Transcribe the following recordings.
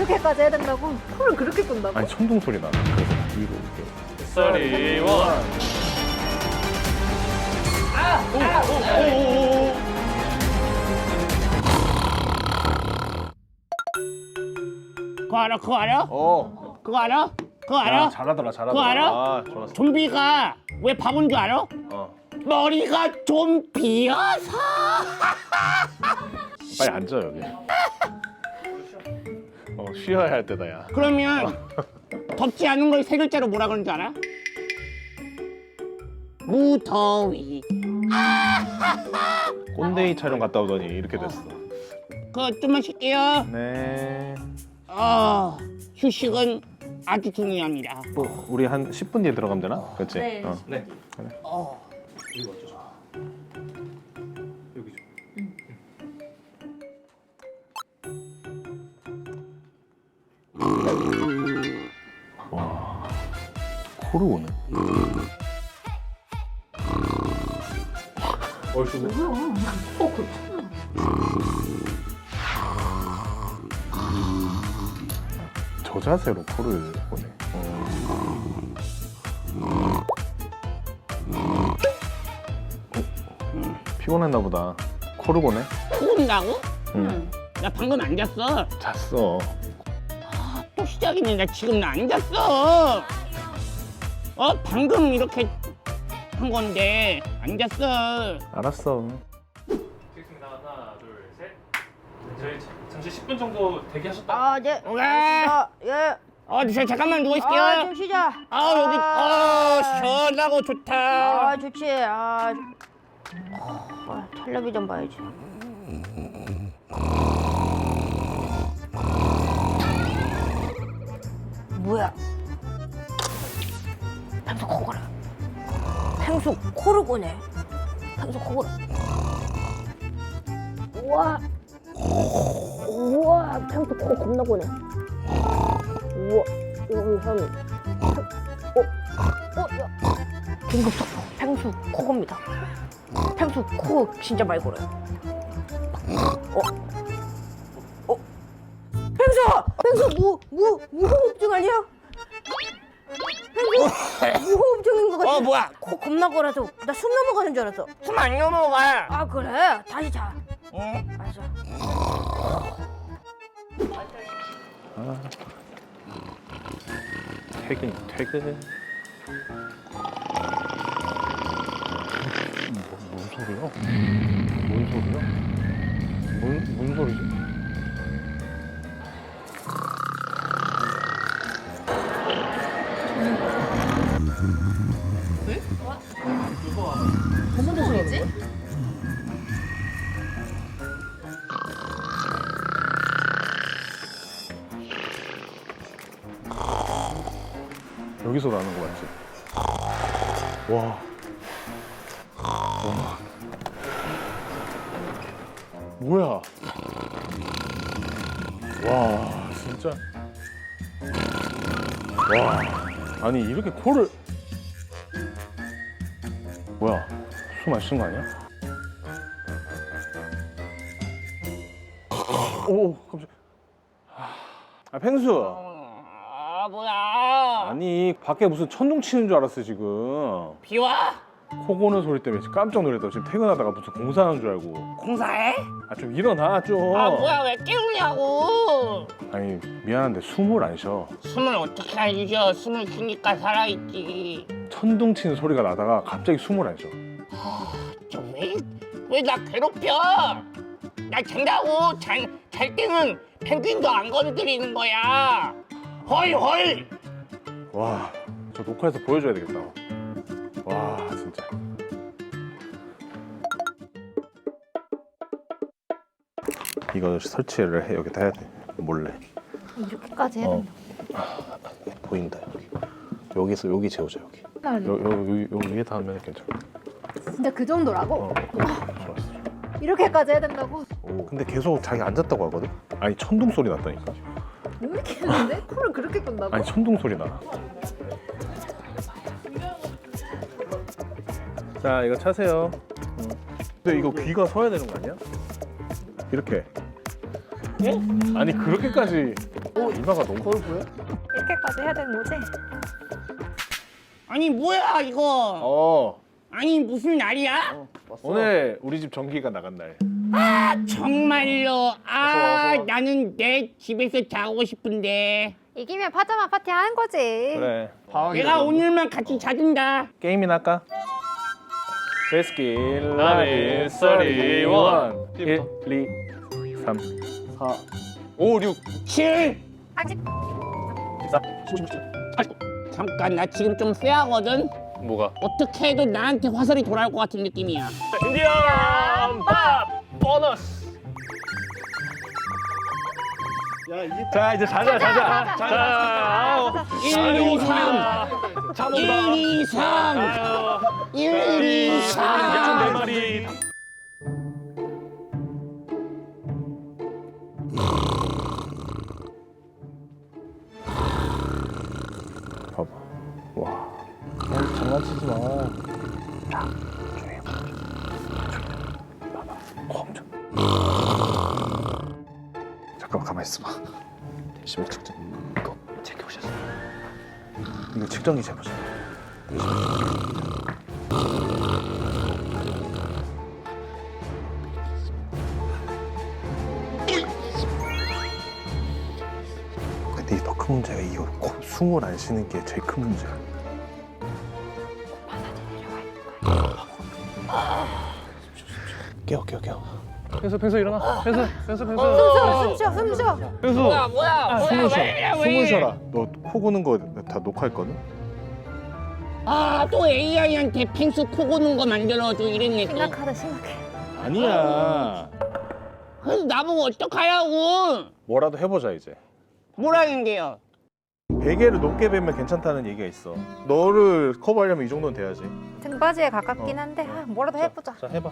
이렇게까지 해야 된다고? 코를 그렇게 끈다고? 아니 천둥 소리 나. 그래서 위로 이렇게. 쌀이 원. 그거 알아? 그거 알아? 어. 그거 알아? 그거 알아? 야, 잘하더라 잘하더라. 그거 알아? 아 좋았어. 좀비가 왜 바본 줄 알아? 어. 머리가 좀 비어서. 빨리 앉아 여기. 쉬어야 할 때다 야. 그러면 덥지 않은 걸 세 글자로 뭐라 그러는 줄 알아? 무더위. 꼰대이 촬영 갔다 오더니 이렇게 됐어. 그거 좀만 쉴게요. 네. 휴식은 아주 중요합니다. 뭐 우리 한 10분 뒤에 들어가면 되나? 그렇지? 네. 네. 코로 오네. 저 자세로 코를 보네. 피곤했나 보다. 코를 보네. 코온다고? 응. 나 방금 안 잤어. 잤어. 또 시작이네. 나 지금 나 안 잤어. 방금 이렇게 한 건데 안 잤어. 알았어. 찍겠습니다. 하나, 둘, 셋. 네, 저희 잠시 10분 정도 대기하셨다. 아, 네. 오케이. 알겠습니다. 예. 저 잠깐만 누워 있을게요. 좀 쉬자. 여기 시원하고 좋다. 아, 좋지. 텔레비전 봐야지. 뭐야? 펭수 코고라. 펭수 코를 고네. 펭수 코고라. 우와. 우와, 펭수 코 겁나 고네. 우와, 이거 한. 야. 긴급 속보. 펭수 코고입니다. 펭수 코 진짜 많이 골아요. 펭수 무호흡증 아니야? 펭수 무호흡증인 것 같아. 뭐야? 코 겁나 골아서 나 숨 넘어가는 줄 알았어. 숨 안 넘어가. 아 그래? 다시 자. 응? 알았어. 퇴근. 뭔 소리야? 뭔 소리야? 뭔 소리지? 여기서 나는 거 맞지? 와. 뭐야? 와, 진짜. 와. 아니, 이렇게 코를. 뭐야? 숨 안 쉬는 거 아니야? 오, 깜짝. 펭수. 뭐야? 아니, 밖에 무슨 천둥 치는 줄 알았어, 지금. 비와? 코 고는 소리 때문에 깜짝 놀랐다. 지금 퇴근하다가 무슨 공사하는 줄 알고. 공사해? 좀 일어나, 좀. 뭐야 왜 깨우냐고. 아니, 미안한데 숨을 안 쉬어. 숨을 어떻게 안 쉬어? 숨을 쉬니까 살아있지. 천둥 치는 소리가 나다가 갑자기 숨을 안 쉬어. 왜 나 괴롭혀? 나 잔다고. 잘 때는 펭귄도 안 건드리는 거야. 헐. 와, 저 녹화해서 보여줘야 되겠다. 와, 진짜. 이거 설치를 해. 여기다 해야 돼. 몰래. 이렇게까지 해야 된다. 보인다, 여기. 여기서 여기 재우자, 여기. 여기 위에다 하면 괜찮아. 진짜 그 정도라고? 좋았어. 이렇게까지 해야 된다고? 오, 근데 계속 자기 앉았다고 하거든? 아니, 천둥 소리 났다니까. 왜 이렇게 했는데? 코를 그렇게 끈다고? 아니, 천둥 소리 나. 자, 이거 차세요. 근데 이거 귀가 서야 되는 거 아니야? 이렇게. 예? 아니, 그렇게까지 이마가 너무 거울 보여? 이렇게까지 해야 되는 거지? 아니 뭐야 이거? 아니 무슨 날이야? 오늘 우리 집 전기가 나간 날. 정말요? 어서. 나는 내 집에서 자고 싶은데. 이기면 파자마 파티 하는 거지. 그래. 내가 오늘만 같이 자든다. 게임이나 할까? 베스킨 라빈 31 1, 31. 2, 3, 4 5, 6 7. 아직 14 잠깐 나 지금 좀 쎄하거든. 뭐가? 어떻게 해도 나한테 화살이 돌아올 것 같은 느낌이야. 인디언 밥 보너스. 야 이게 자 이제 자자. 자, 1, 2, 3. 잠 1, 온다. 2, 3. 아유. 1, 2, 3. 약속 4마리. 봐봐. 와. 장난치지 마. 조용히 해봐. 봐봐. 코 엄청. 잠깐만 가만히 있어봐. 데시벨 측정. 이거 챙겨오셨어. 이거 측정기 재보자. 근데 이게 더 큰 문제가 이거 숨을 안 쉬는 게 제일 큰 문제야. 깨워. 펜수 일어나. 펜수. 숨 쉬어. 펜수. 뭐야? 숨을 쉬어. 왜 이래, 왜 숨을 이래? 쉬어라. 너 코 고는 거 다 녹화했거든? 또 AI한테 펭수 코 고는 거 만들어줘 이랬네 또. 심각해. 아니야. 그래서 나보고 어떡하라고? 뭐라도 해보자 이제. 뭐라는데요? 베개를 높게 베면 괜찮다는 얘기가 있어. 너를 커버하려면 이 정도는 돼야지. 등받이에 가깝긴 한데 뭐라도 해보자. 자 해봐.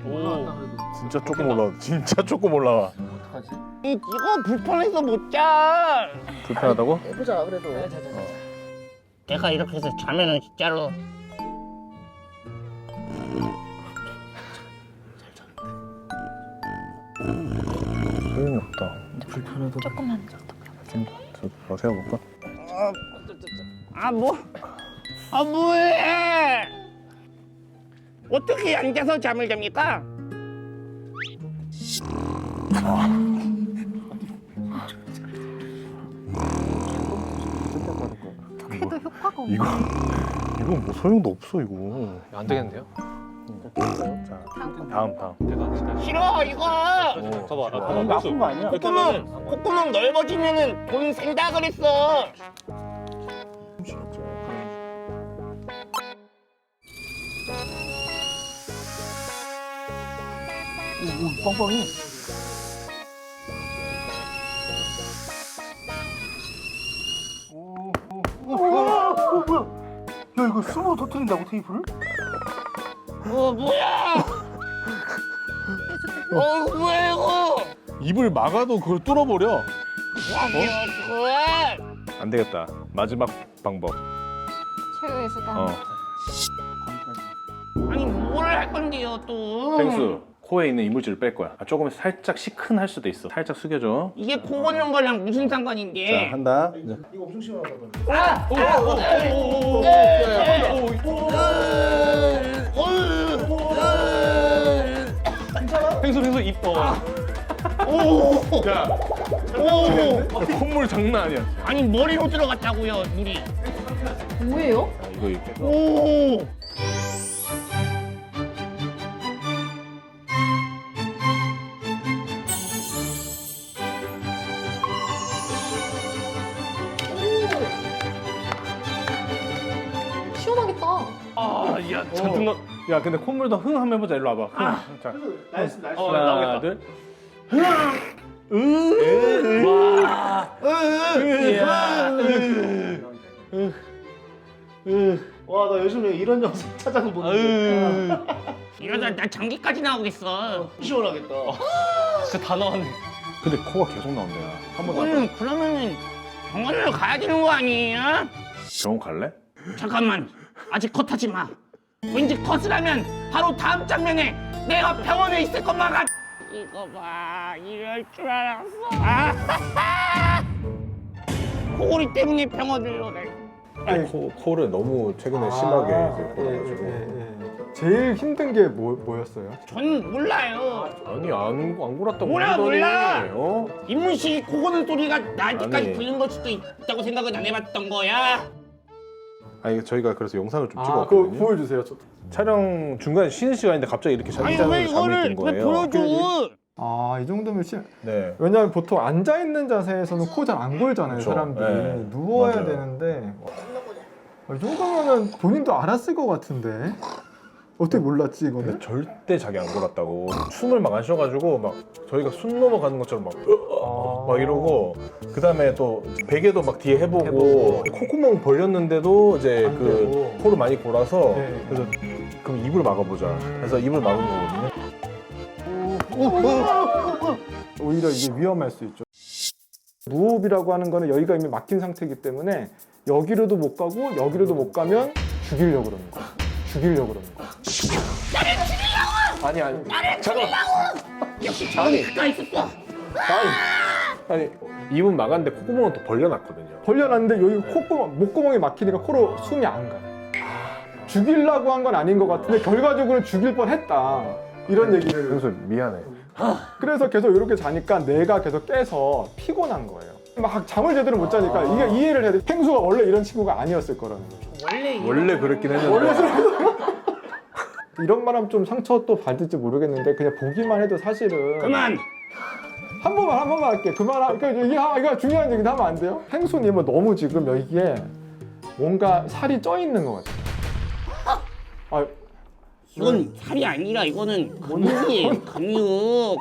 올라왔다 그래도. 진짜 조금 올라와. 진짜 조금 올라와. 어떡하지? 이거 불편해서 못 자. 불편하다고? 해보자 그래도. 내가 이렇게 해서 자면은 진짜로. 소용이 없다. 불편해도. 조금만. 더 세워볼까? 뭐해? 어떻게 앉아서 잠을 잡니까? 해도 효과가 없네. 이건 뭐 소용도 없어 이거. 안 되겠는데요? 자 다음. 내가 진짜 싫어 이거. 봐봐. 너무 나쁜 거 아니야? 콧구멍 넓어지면은 돈 생다 그랬어. 오 뻥뻥이. 뭐야? 야 이거 숨으로 터뜨린다고 테이프를? 뭐야? 뭐야 이거? 입을 막아도 그걸 뚫어버려. 뭐야? 안 되겠다. 마지막 방법. 최후의 수단. 아니 뭘 할 건데요 또? 펭수 코에 있는 이물질을 뺄 거야. 조금 살짝 시큰할 수도 있어. 살짝 숙여줘. 이게 코 고는 거랑 무슨 자 상관인데? 한다. 이거 엄청 시원하다. 펜수 이뻐. 야, 콧물 장난 아니야. 아니 머리로 들어갔다고요 물이. 뭐예요? 자, 이거 이렇게. 오. 시원하겠다. 야 잔뜩 넣. 야, 근데 콧물도 흥 한번 해보자. 일로 와봐. 흥. 자, 나이스. 하나, 나오겠다. 둘. 와 나 요즘에 이런 영상 찾아서 보는데. 이러다 나 장기까지 나오겠어. 시원하겠다. 진짜 다 나왔네. 근데 코가 계속 나온다. 한번 더. 그러면은 병원을 가야 되는 거 아니에요? 병원 갈래? 잠깐만 아직 컷하지 마. 왠지 컷을 하면 바로 다음 장면에 내가 병원에 있을 것만 같. 이거 봐, 이럴 줄 알았어. 아! 코골이 때문에 병원 들러래. 코를 너무 최근에 심하게 이제 골아가지고. 제일 힘든 게 뭐였어요? 전 몰라요. 아니 안 골았다고 몰라, 그러더니, 몰라. 어? 이문식이 코고는 소리가 나한테까지 아니. 들린 걸 수도 있다고 생각은 안 해봤던 거야. 아니 저희가 그래서 영상을 좀 그거 찍었거든요. 보여주세요. 촬영 중간에 쉬는 시간인데 갑자기 이렇게 아니 자기 왜 잠이 이거를 든 왜 거예요. 보여줘? 이 정도면 네. 왜냐하면 보통 앉아 있는 자세에서는 코 잘 안 골잖아요, 그쵸. 사람들이. 네. 누워야 맞아요. 되는데. 이 정도면은 본인도 알았을 것 같은데. 어떻게 몰랐지 이거는? 절대 자기 안 골았다고 숨을 막 안 쉬어가지고 막 저희가 숨 넘어가는 것처럼 막 이러고 그 다음에 또 베개도 막 뒤에 해보고 콧구멍 벌렸는데도 이제 안 그 되고. 코를 많이 골아서 네. 그래서 그럼 입을 막아보자 그래서 입을 막은 거거든요. 오히려 이게 위험할 수 있죠. 무호흡이라고 하는 거는 여기가 이미 막힌 상태이기 때문에 여기로도 못 가고 여기로도 못 가면 죽이려고 그러는 거야. 죽이려고 그러는 거야. 아니 잠깐 역시 저기 가까이 있었어. 아니 입은 막았는데 콧구멍은 또 벌려놨거든요. 벌려놨는데 여기 콧구멍, 목구멍이 막히니까 코로 숨이 안 가요. 죽이려고 한 건 아닌 것 같은데 결과적으로 죽일 뻔했다. 이런 얘기를. 그래서 미안해. 그래서 계속 이렇게 자니까 뇌가 계속 깨서 피곤한 거예요. 막 잠을 제대로 못 자니까 이게 이해를 해야 돼. 펭수가 원래 이런 친구가 아니었을 거라는 거죠. 원래 그랬긴 했는데 이런 말하면 좀 상처 또 받을지 모르겠는데 그냥 보기만 해도 사실은 그만. 한 번만 할게. 그러니까 이거 중요한 얘기도 하면 안 돼요? 펭수님은 너무 지금 여기에 뭔가 살이 쪄 있는 것 같아요. 아, 이건 살이 아니라 이거는 근육이에요. 근육.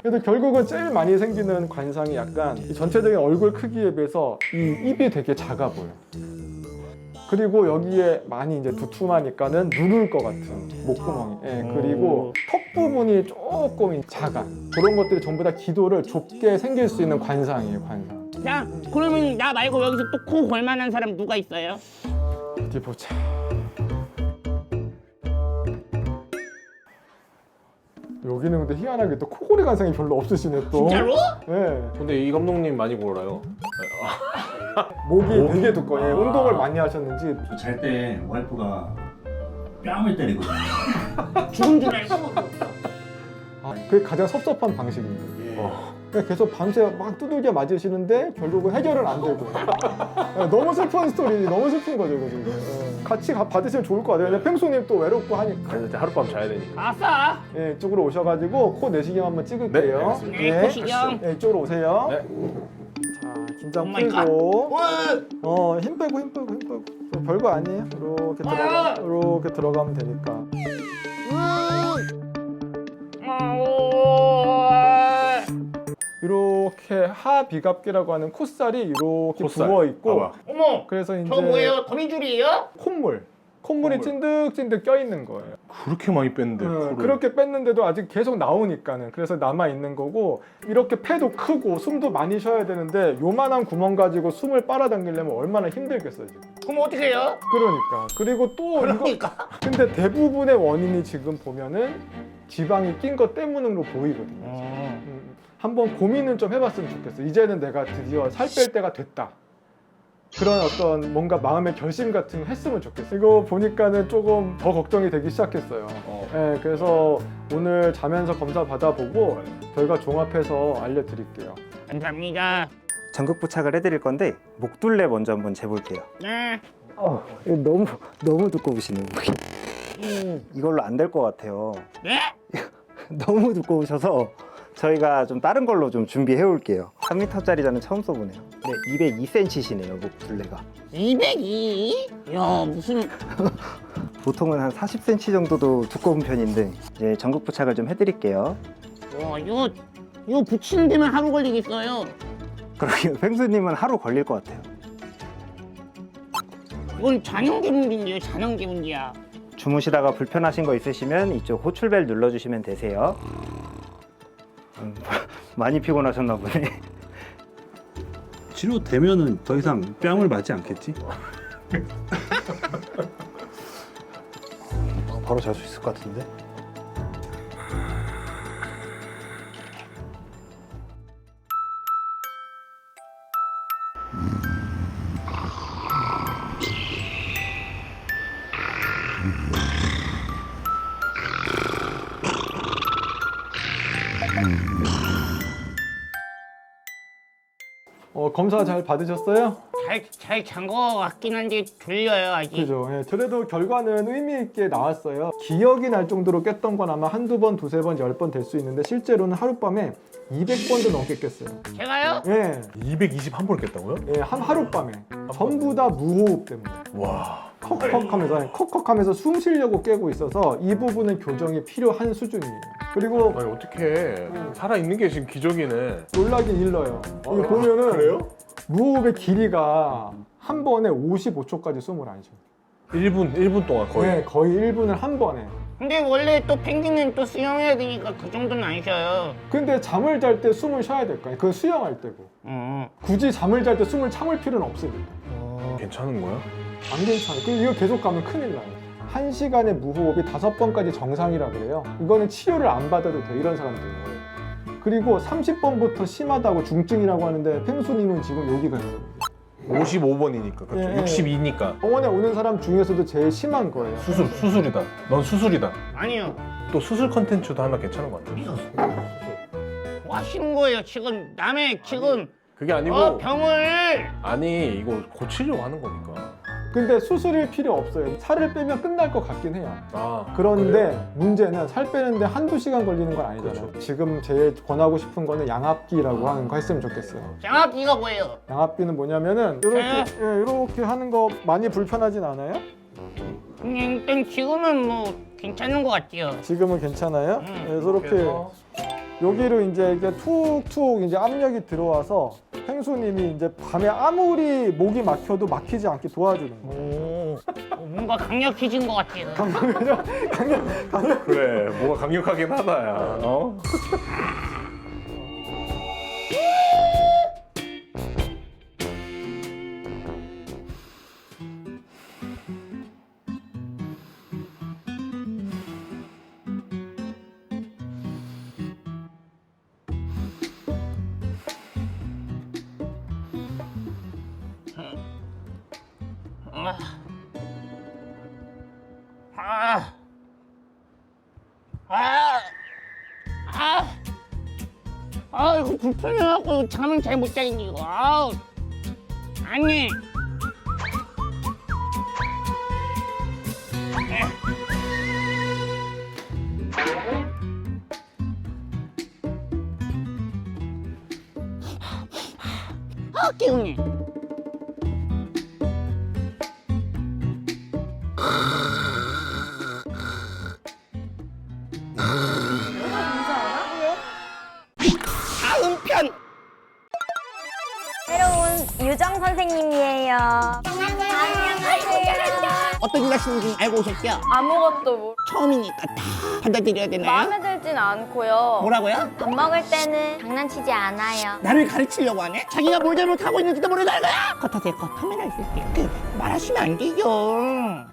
그래도 결국은 제일 많이 생기는 관상이 약간 이 전체적인 얼굴 크기에 비해서 이 입이 되게 작아 보여. 그리고 여기에 많이 이제 두툼하니까는 누를 것 같은 목구멍이. 그리고 턱 부분이 조금 작아. 그런 것들이 전부 다 기도를 좁게 생길 수 있는 관상이에요, 관상. 자, 그러면 나 말고 여기서 또 코 골만한 사람 누가 있어요? 어디 보자. 여기는 근데 희한하게 또 코골이 관상이 별로 없으시네 또. 진짜로? 네. 근데 이 감독님 많이 골아요. 목이 되게 두꺼워요. 운동을 많이 하셨는지. 저 잘 때 와이프가 뺨을 때리거든요. 죽은 줄 알고. 그게 가장 섭섭한 방식입니다. 그냥 계속 밤새 막 두들겨 맞으시는데 결국은 해결은 안 되고. 너무 슬픈 스토리, 너무 슬픈 거죠, 이거 지금. 같이 받으시면 좋을 것 같아요. 근데 펭수님 또 외롭고 하니까. 그래서 이제 하룻밤 자야 되니까. 아싸. 예, 이쪽으로 오셔가지고 코 내시경 한번 찍을게요. 네, 알겠습니다. 네, 코시경. 예, 이쪽으로 오세요. 네. 자, 긴장 오 마이 풀고. 힘 빼고. 별거 아니에요. 이렇게 들어가면 되니까. 이렇게 하비갑기라고 하는 콧살이 이렇게 콧살. 부어 있고. 봐봐. 어머, 그래서 이제 저거 뭐예요? 거미줄이에요? 콧물이 찐득찐득 껴 있는 거예요. 그렇게 많이 뺐는데 코를. 그렇게 뺐는데도 아직 계속 나오니까는 그래서 남아 있는 거고 이렇게 폐도 크고 숨도 많이 쉬어야 되는데 요만한 구멍 가지고 숨을 빨아당기려면 얼마나 힘들겠어요 지금. 그럼 어떻게 해요? 그러니까 그리고 또 그러니까. 근데 대부분의 원인이 지금 보면은 지방이 낀 것 때문으로 보이거든요. 한번 고민을 좀 해봤으면 좋겠어. 이제는 내가 드디어 살 뺄 때가 됐다. 그런 어떤 뭔가 마음의 결심 같은 거 했으면 좋겠어요. 이거 보니까는 조금 더 걱정이 되기 시작했어요. 네, 그래서 오늘 자면서 검사 받아보고 결과 종합해서 알려드릴게요. 감사합니다. 전극 부착을 해드릴 건데 목둘레 먼저 한번 재볼게요. 네. 이거 너무 두꺼우시네요. 이걸로 안 될 것 같아요. 네? 너무 두꺼우셔서 저희가 좀 다른 걸로 좀 준비해 올게요. 3m짜리자는 처음 써보네요. 네, 202cm시네요, 목둘레가. 202? 야, 무슨 보통은 한 40cm 정도도 두꺼운 편인데 이제 전극 부착을 좀 해드릴게요. 와, 이거 붙이는 데만 하루 걸리겠어요. 그러게요. 펭수님은 하루 걸릴 것 같아요. 이건 잔형개문기인데요, 잔형개문기야. 주무시다가 불편하신 거 있으시면 이쪽 호출벨 눌러주시면 되세요. 많이 피곤하셨나 보네. 치료되면은 더 이상 뺨을 맞지 않겠지? 바로 잘 수 있을 것 같은데? 검사 잘 받으셨어요? 잘 잔 거 같긴 한데 졸려요 아직. 그죠. 예, 그래도 결과는 의미 있게 나왔어요. 기억이 날 정도로 깼던 건 아마 한두 번, 두세 번, 10번 될 수 있는데 실제로는 하룻밤에 200번도 넘게 깼어요. 제가요? 예, 221번 깼다고요? 예, 하룻밤에. 전부 다 무호흡 때문에. 와. 컥컥하면서 숨 쉬려고 깨고 있어서 이 부분은 교정이 필요한 수준이에요. 그리고 아니 어떻게 살아 있는 게 지금 기적이네. 놀라긴 일러요. 이거 보면은 무호흡의 길이가 한 번에 55초까지 숨을 안 쉬어요. 1분 동안 거의. 네, 거의 1분을 한 번에. 근데 원래 또 펭귄은 또 수영해야 되니까 그 정도는 안 쉬어요. 근데 잠을 잘 때 숨을 쉬어야 될 거 아니에요. 그건 수영할 때고. 굳이 잠을 잘 때 숨을 참을 필요는 없으니까. 괜찮은 거야? 안 괜찮아요. 그리고 이거 계속 가면 큰일 나요. 1시간에 무호흡이 5번까지 정상이라 그래요. 이거는 치료를 안 받아도 돼, 이런 사람들은. 그리고 30번부터 심하다고 중증이라고 하는데 펭수님은 지금 여기가 있는 거예요. 55번이니까 그렇죠. 예, 예. 62니까 병원에 오는 사람 중에서도 제일 심한 거예요. 수술이다. 넌 수술이다. 아니요. 또 수술 컨텐츠도 하나 괜찮은 것 같아. 뭐 하시는 거예요 지금? 남의 지금 그게 아니고 병을. 아니 이거 고치려고 하는 거니까. 근데 수술이 필요 없어요. 살을 빼면 끝날 것 같긴 해요. 아 그런데 그래요? 문제는 살 빼는데 한두 시간 걸리는 건 아니잖아요. 그렇죠. 지금 제일 권하고 싶은 거는 양압기라고 하는 거 했으면 좋겠어요. 장학기가 뭐예요? 양압기는 뭐냐면은 이렇게 하는 거 많이 불편하진 않아요? 일단 지금은 뭐 괜찮은 것 같아요. 지금은 괜찮아요? 그래서 이렇게 해서 여기로 이제 툭툭 이제 압력이 들어와서 펭수님이 이제 밤에 아무리 목이 막혀도 막히지 않게 도와주는 거예요. 뭔가 강력해진 것 같아요. 그래 뭐가 강력하긴 하다야. 어? 이거 불편해갖고 잠을 잘 못 자겠네 이거. 아니. 깨우네. 다음 편. 새로운 유정 선생님이에요. 안녕하세요. 어떤 일 하시는지 알고 오셨죠? 아무것도 처음이니까 다 받아들여야 되나요? 마음에 들진 않고요. 뭐라고요? 밥 먹을 때는 장난치지 않아요. 나를 가르치려고 하네? 자기가 뭘 잘못하고 있는지도 모르는 거야? 컷하세요 컷. 카메라 있을 때 말하시면 안 돼요.